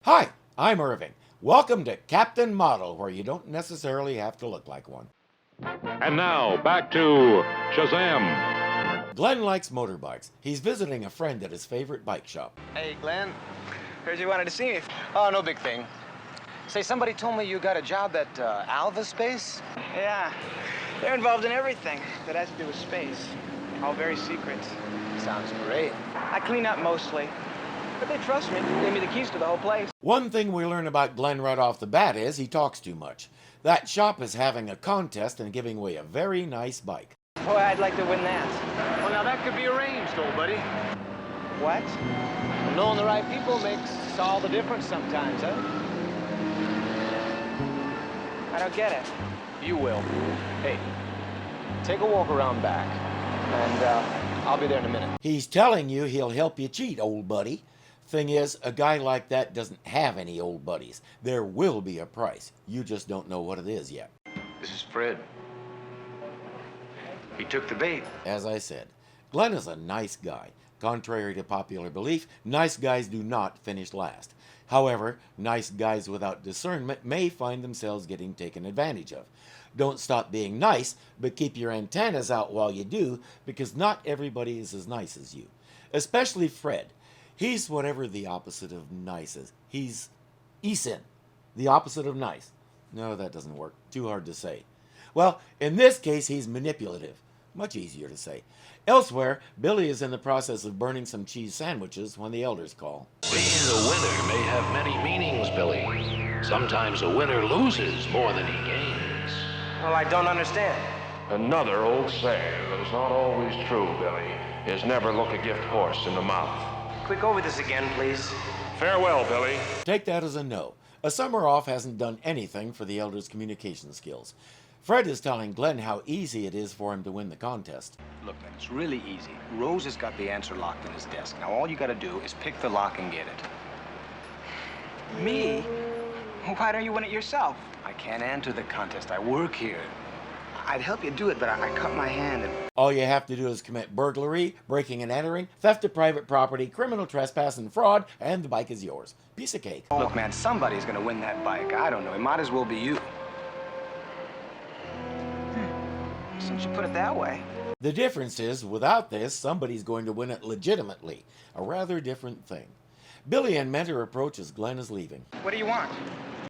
Hi, I'm Irving. Welcome to Captain Model, where you don't necessarily have to look like one. And now, back to Shazam! Glenn likes motorbikes. He's visiting a friend at his favorite bike shop. Hey, Glenn. Heard you wanted to see me. Oh, no big thing. Say, somebody told me you got a job at Alva Space? Yeah, they're involved in everything that has to do with space. All very secret. Sounds great. I clean up mostly, but they trust me. Gave me the keys to the whole place. One thing we learn about Glenn right off the bat is he talks too much. That shop is having a contest and giving away a very nice bike. Boy, I'd like to win that. Well, now that could be arranged, old buddy. What? Knowing the right people makes all the difference sometimes, huh? I don't get it. You will. Hey, take a walk around back, and I'll be there in a minute. He's telling you he'll help you cheat, old buddy. Thing is, a guy like that doesn't have any old buddies. There will be a price. You just don't know what it is yet. This is Fred. He took the bait. As I said, Glenn is a nice guy. Contrary to popular belief, nice guys do not finish last. However, nice guys without discernment may find themselves getting taken advantage of. Don't stop being nice, but keep your antennas out while you do, because not everybody is as nice as you. Especially Fred. He's whatever the opposite of nice is. He's Eason, the opposite of nice. No, that doesn't work. Too hard to say. Well, in this case, he's manipulative. Much easier to say. Elsewhere, Billy is in the process of burning some cheese sandwiches when the elders call. Being a winner may have many meanings, Billy. Sometimes a winner loses more than he gains. Well, I don't understand. Another old saying that is not always true, Billy, is never look a gift horse in the mouth. Can we go over this again, please? Farewell, Billy. Take that as a no. A summer off hasn't done anything for the elders' communication skills. Fred is telling Glenn how easy it is for him to win the contest. Look, man, it's really easy. Rose has got the answer locked in his desk. Now, all you gotta do is pick the lock and get it. Me? Why don't you win it yourself? I can't enter the contest. I work here. I'd help you do it, but I cut my hand and... All you have to do is commit burglary, breaking and entering, theft of private property, criminal trespass, and fraud, and the bike is yours. Piece of cake. Look, man, somebody's gonna win that bike. I don't know. It might as well be you. Since you put it that way. The difference is, without this, somebody's going to win it legitimately. A rather different thing. Billy and Mentor approach as Glenn is leaving. What do you want?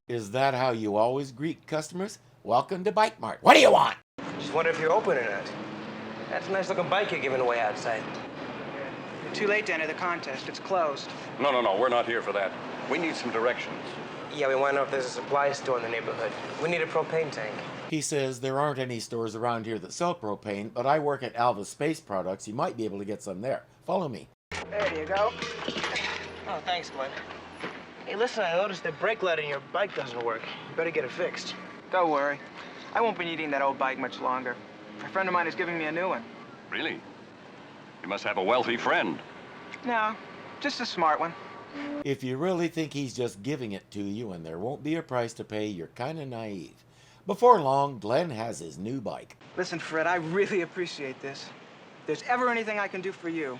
Is that how you always greet customers? Welcome to Bike Mart. What do you want? Just wonder if you're open or not. That's a nice looking bike you're giving away outside. You're too late to enter the contest. It's closed. No, we're not here for that. We need some directions. Yeah, we want to know if there's a supply store in the neighborhood. We need a propane tank. He says there aren't any stores around here that sell propane, but I work at Alva Space Products. You might be able to get some there. Follow me. There you go. Oh, thanks, Glenn. Hey, listen, I noticed the brake light in your bike doesn't work. You better get it fixed. Don't worry. I won't be needing that old bike much longer. A friend of mine is giving me a new one. Really? You must have a wealthy friend. No, just a smart one. If you really think he's just giving it to you and there won't be a price to pay, you're kind of naive. Before long, Glenn has his new bike. Listen, Fred, I really appreciate this. If there's ever anything I can do for you.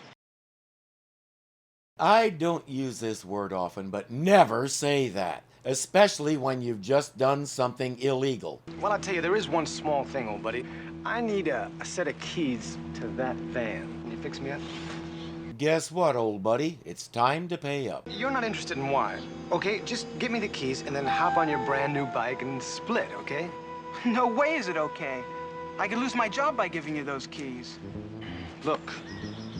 I don't use this word often, but never say that, especially when you've just done something illegal. Well, I'll tell you, there is one small thing, old buddy. I need a set of keys to that van. Can you fix me up? Guess what, old buddy? It's time to pay up. You're not interested in wine, okay? Just give me the keys and then hop on your brand new bike and split, okay? No way is it okay. I could lose my job by giving you those keys. Look,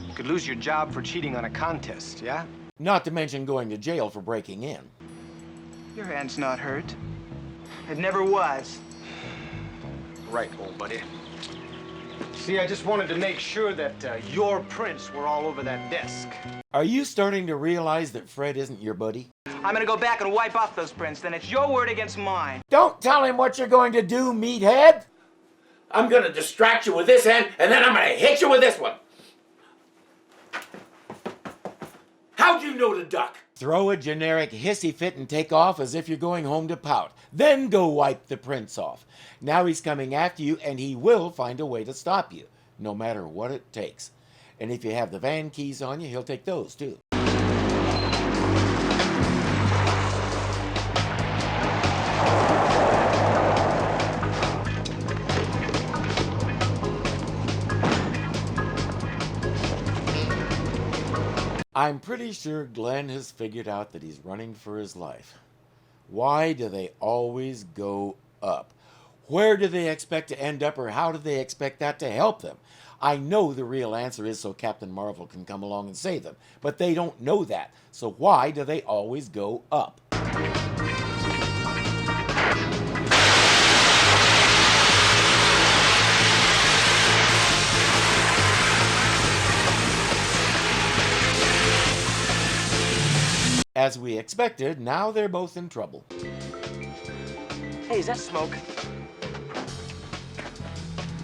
you could lose your job for cheating on a contest, yeah? Not to mention going to jail for breaking in. Your hand's not hurt. It never was. Right, old buddy. See, I just wanted to make sure that your prints were all over that desk. Are you starting to realize that Fred isn't your buddy? I'm gonna go back and wipe off those prints. Then it's your word against mine. Don't tell him what you're going to do, meathead! I'm gonna distract you with this hand, and then I'm gonna hit you with this one! How'd you know to duck? Throw a generic hissy fit and take off as if you're going home to pout. Then go wipe the prints off. Now he's coming after you, and he will find a way to stop you, no matter what it takes. And if you have the van keys on you, he'll take those too. I'm pretty sure Glenn has figured out that he's running for his life. Why do they always go up? Where do they expect to end up, or how do they expect that to help them? I know the real answer is so Captain Marvel can come along and save them, but they don't know that. So why do they always go up? As we expected, now they're both in trouble. Hey, is that smoke?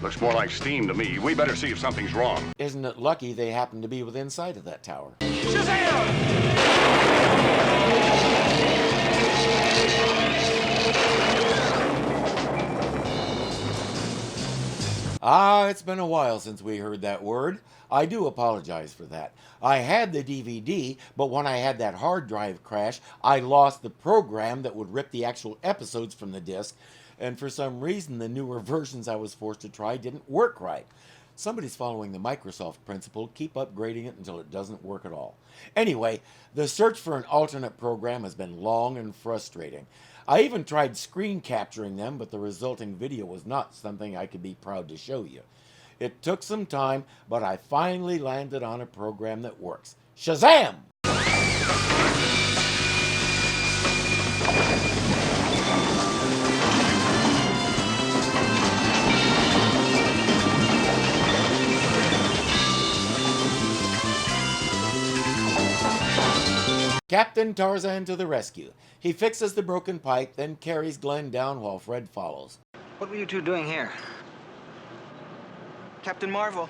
Looks more like steam to me. We better see if something's wrong. Isn't it lucky they happen to be within sight of that tower? Ah, it's been a while since we heard that word. I do apologize for that. I had the DVD, but when I had that hard drive crash, I lost the program that would rip the actual episodes from the disc, and for some reason the newer versions I was forced to try didn't work right. Somebody's following the Microsoft principle, keep upgrading it until it doesn't work at all. Anyway, the search for an alternate program has been long and frustrating. I even tried screen capturing them, but the resulting video was not something I could be proud to show you. It took some time, but I finally landed on a program that works. Shazam! Captain Tarzan to the rescue. He fixes the broken pipe, then carries Glenn down while Fred follows. What were you two doing here? Captain Marvel.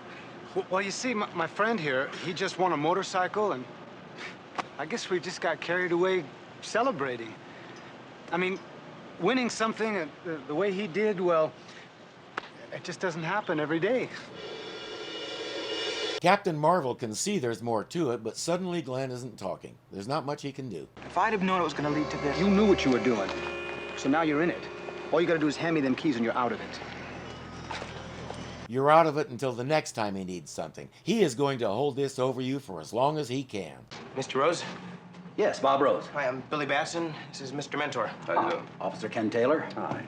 Well, you see, my friend here, he just won a motorcycle, and I guess we just got carried away celebrating. I mean, winning something the way he did, well, it just doesn't happen every day. Captain Marvel can see there's more to it, but suddenly Glenn isn't talking. There's not much he can do. If I'd have known it was going to lead to this... You knew what you were doing, so now you're in it. All you gotta do is hand me them keys and you're out of it. You're out of it until the next time he needs something. He is going to hold this over you for as long as he can. Mr. Rose? Yes, Bob Rose. Hi, I'm Billy Batson. This is Mr. Mentor. Officer Ken Taylor. Hi.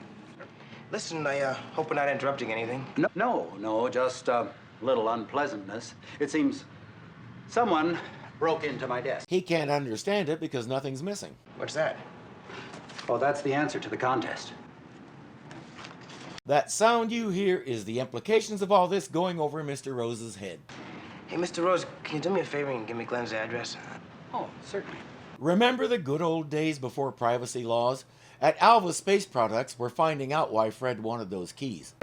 Listen, I hope we're not interrupting anything. No, just a little unpleasantness. It seems someone broke into my desk. He can't understand it because nothing's missing. What's that? Well, that's the answer to the contest. That sound you hear is the implications of all this going over Mr. Rose's head. Hey, Mr. Rose, can you do me a favor and give me Glenn's address? Oh, certainly. Remember the good old days before privacy laws? At Alva Space Products, we're finding out why Fred wanted those keys.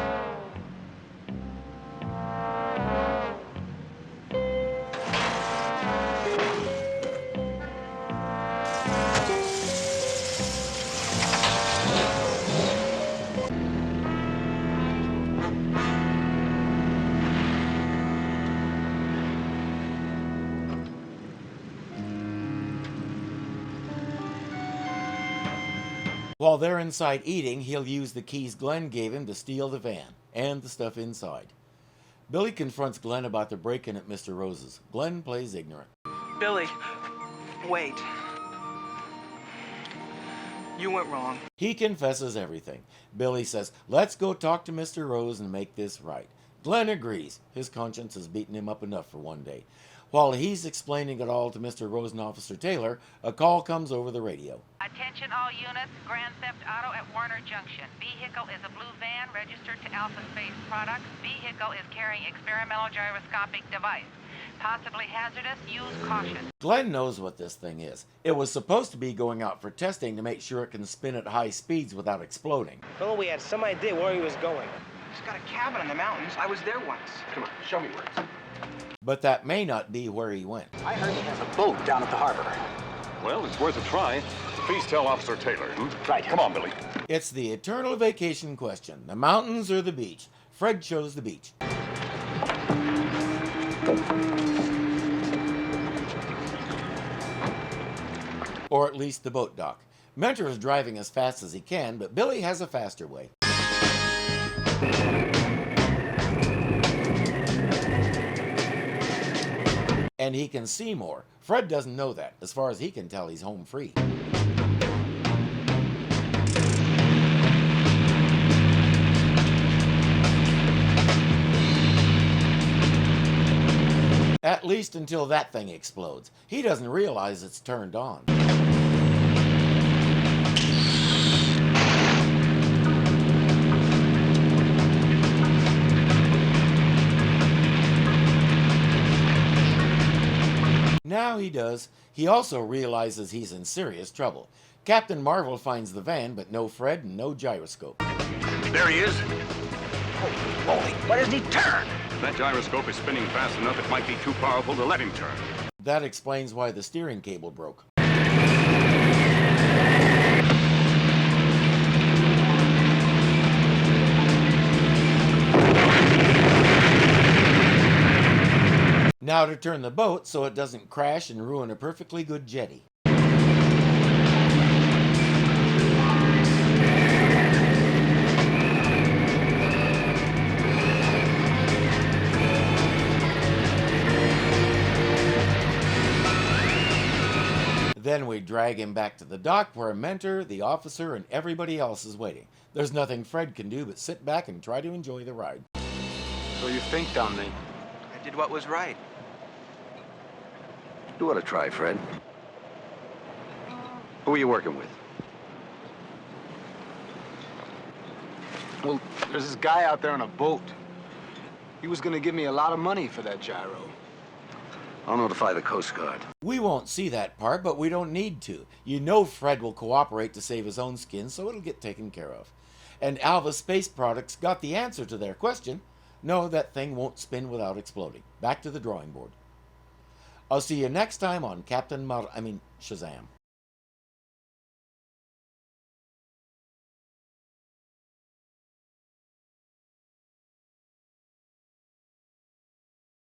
While they're inside eating, he'll use the keys Glenn gave him to steal the van and the stuff inside. Billy confronts Glenn about the break-in at Mr. Rose's. Glenn plays ignorant. Billy, wait. You went wrong. He confesses everything. Billy says, let's go talk to Mr. Rose and make this right. Glenn agrees. His conscience has beaten him up enough for one day. While he's explaining it all to Mr. Rose and Officer Taylor, a call comes over the radio. Attention all units, Grand Theft Auto at Warner Junction. Vehicle is a blue van registered to Alpha Space Products. Vehicle is carrying experimental gyroscopic device. Possibly hazardous, use caution. Glenn knows what this thing is. It was supposed to be going out for testing to make sure it can spin at high speeds without exploding. Well, we had some idea where he was going. He's got a cabin in the mountains. I was there once. Come on, show me where it's. But that may not be where he went. I heard he has a boat down at the harbor. Well, it's worth a try. Please tell Officer Taylor. Right. Come on, Billy. It's the eternal vacation question. The mountains or the beach? Fred chose the beach. Or at least the boat dock. Mentor is driving as fast as he can, but Billy has a faster way. and he can see more. Fred doesn't know that. As far as he can tell, he's home free. At least until that thing explodes. He doesn't realize it's turned on. Now he does. He also realizes he's in serious trouble. Captain Marvel finds the van, but no Fred and no gyroscope. There he is. Holy, why doesn't he turn? That gyroscope is spinning fast enough it might be too powerful to let him turn. That explains why the steering cable broke. Now to turn the boat so it doesn't crash and ruin a perfectly good jetty. Then we drag him back to the dock where Mentor, the officer, and everybody else is waiting. There's nothing Fred can do but sit back and try to enjoy the ride. So you think, Dominic? I did what was right. You ought to try, Fred. Who are you working with? Well, there's this guy out there on a boat. He was gonna give me a lot of money for that gyro. I'll notify the Coast Guard. We won't see that part, but we don't need to. You know Fred will cooperate to save his own skin, so it'll get taken care of. And Alva Space Products got the answer to their question. No, that thing won't spin without exploding. Back to the drawing board. I'll see you next time on Shazam.